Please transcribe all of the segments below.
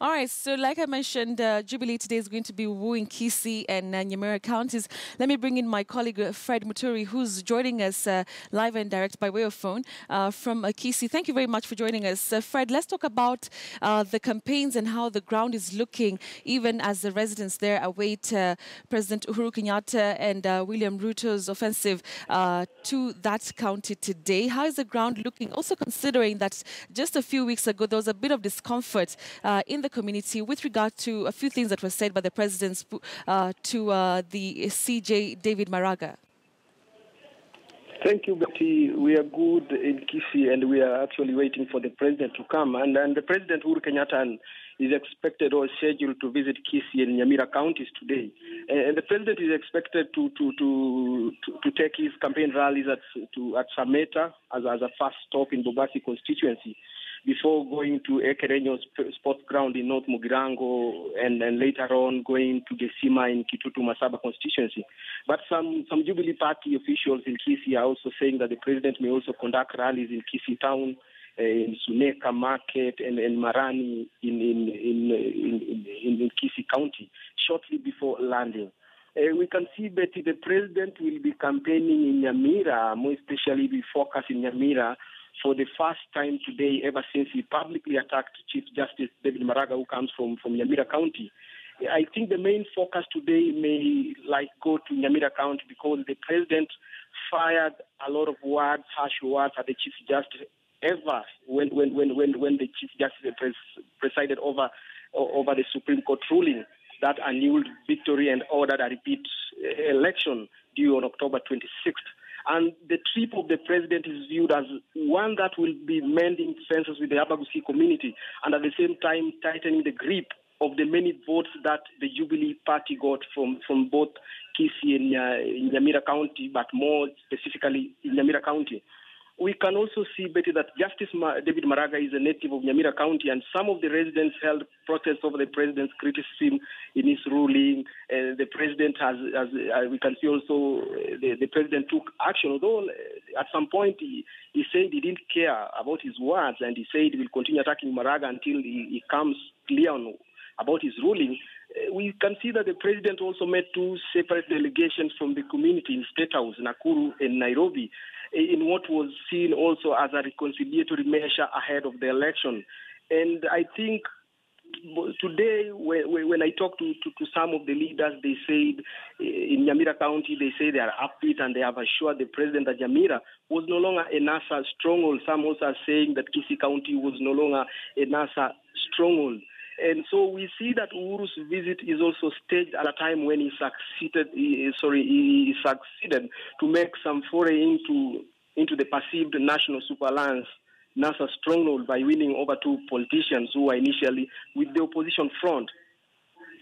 All right, so like I mentioned, Jubilee today is going to be wooing Kisii and Nyamira counties. Let me bring in my colleague Fred Muturi, who's joining us live and direct by way of phone from Kisii. Thank you very much for joining us. Fred, let's talk about the campaigns and how the ground is looking, even as the residents there await President Uhuru Kenyatta and William Ruto's offensive to that county today. How is the ground looking? Also considering that just a few weeks ago, there was a bit of discomfort in the community with regard to a few things that were said by the president to the CJ David Maraga. Thank you, Betty. We are good in Kisii, and we are actually waiting for the president to come. And the president, Uhuru Kenyatta, is expected or scheduled to visit Kisii and Nyamira counties today. And the president is expected to take his campaign rallies at Sameta as a first stop in Bobasi constituency, before going to Ekerenyo's sports ground in North Mugirango and later on going to Gesima in Kitutu Masaba constituency. But some Jubilee Party officials in Kisii are also saying that the president may also conduct rallies in Kisii town, in Suneka Market and Marani in Kisii County shortly before landing. We can see, Betty, the president will be campaigning in Nyamira, more especially be focused in Nyamira, for the first time today ever since he publicly attacked Chief Justice David Maraga, who comes from Nyamira County. I think the main focus today may go to Nyamira County because the president fired a lot of words, harsh words at the Chief Justice ever when the Chief Justice presided over the Supreme Court ruling that annulled victory and ordered a repeat election due on October 26th. And the trip of the president is viewed as one that will be mending fences with the Abagusi community and at the same time tightening the grip of the many votes that the Jubilee Party got from both Kisii and Nyamira County, but more specifically in Nyamira County. We can also see, Betty, that Justice David Maraga is a native of Nyamira County, and some of the residents held protests over the president's criticism in his ruling. The president we can see also, the president took action, although at some point he said he didn't care about his words, and he said he will continue attacking Maraga until he comes clear on about his ruling. We can see that the president also made two separate delegations from the community in State House, Nakuru and Nairobi, in what was seen also as a reconciliatory measure ahead of the election. And I think today, when I talk to some of the leaders, they said in Nyamira County, they say they are upbeat and they have assured the president that Nyamira was no longer a NASA stronghold. Some also are saying that Kisii County was no longer a NASA stronghold. And so we see that Uhuru's visit is also staged at a time when he succeeded to make some foray into the perceived national super alliance, NASA stronghold, by winning over two politicians who were initially with the opposition front.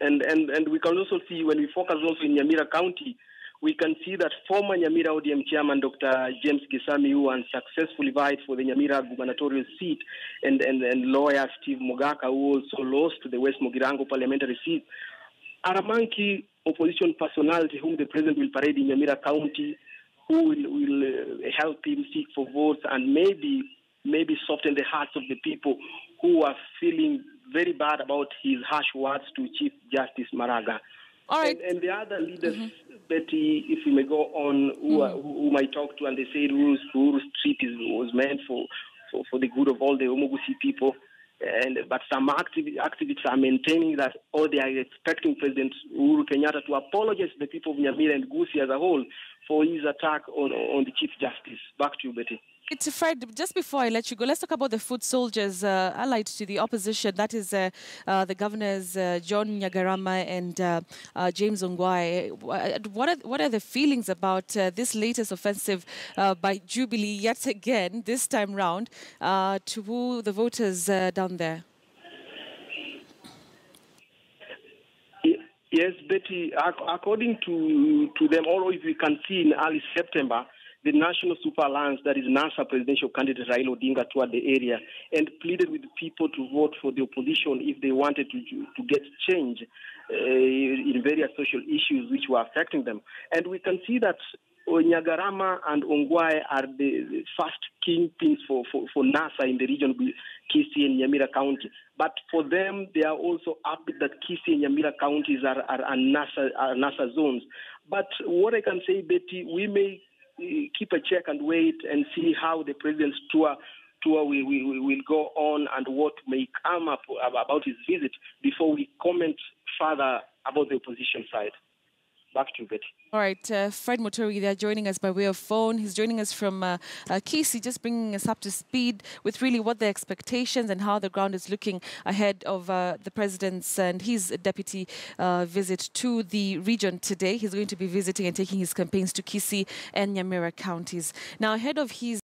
And we can also see, when we focus also in Nyamira County, we can see that former Nyamira ODM chairman Dr. James Kisami, who unsuccessfully vied for the Nyamira gubernatorial seat, and lawyer Steve Mogaka, who also lost the West Mugirango parliamentary seat, are among key opposition personalities whom the president will parade in Nyamira County, who will help him seek for votes and maybe soften the hearts of the people who are feeling very bad about his harsh words to Chief Justice Maraga. All right. And the other leaders, Betty, if we may go on, who I talked to, and they said Uhuru's trip was meant for the good of all the Omogusi people. But some activists are maintaining that, they are expecting President Uhuru Kenyatta to apologize to the people of Nyamira and Gusii as a whole for his attack on the Chief Justice. Back to you, Betty. It's Fred. Just before I let you go, let's talk about the foot soldiers allied to the opposition. That is the governors John Nyagarama and James Ongwae. What are the feelings about this latest offensive by Jubilee yet again, this time round, to woo the voters down there? Yes, Betty. According to them, although if we can see in early September, the National Super Alliance, that is NASA presidential candidate Raila Odinga, toured the area and pleaded with people to vote for the opposition if they wanted to get change in various social issues which were affecting them. And we can see that Nyagarama and Ongwae are the first kingpins for NASA in the region, Kisii and Nyamira County. But for them, they are also up that Kisii and Nyamira counties are NASA zones. But what I can say, Betty, we may keep a check and wait and see how the president's tour will go on and what may come up about his visit before we comment further about the opposition side. Back to you, Betty. All right, Fred Muturi, they're joining us by way of phone. He's joining us from Kisii, just bringing us up to speed with really what the expectations and how the ground is looking ahead of the president's and his deputy visit to the region today. He's going to be visiting and taking his campaigns to Kisii and Nyamira counties. Now, ahead of his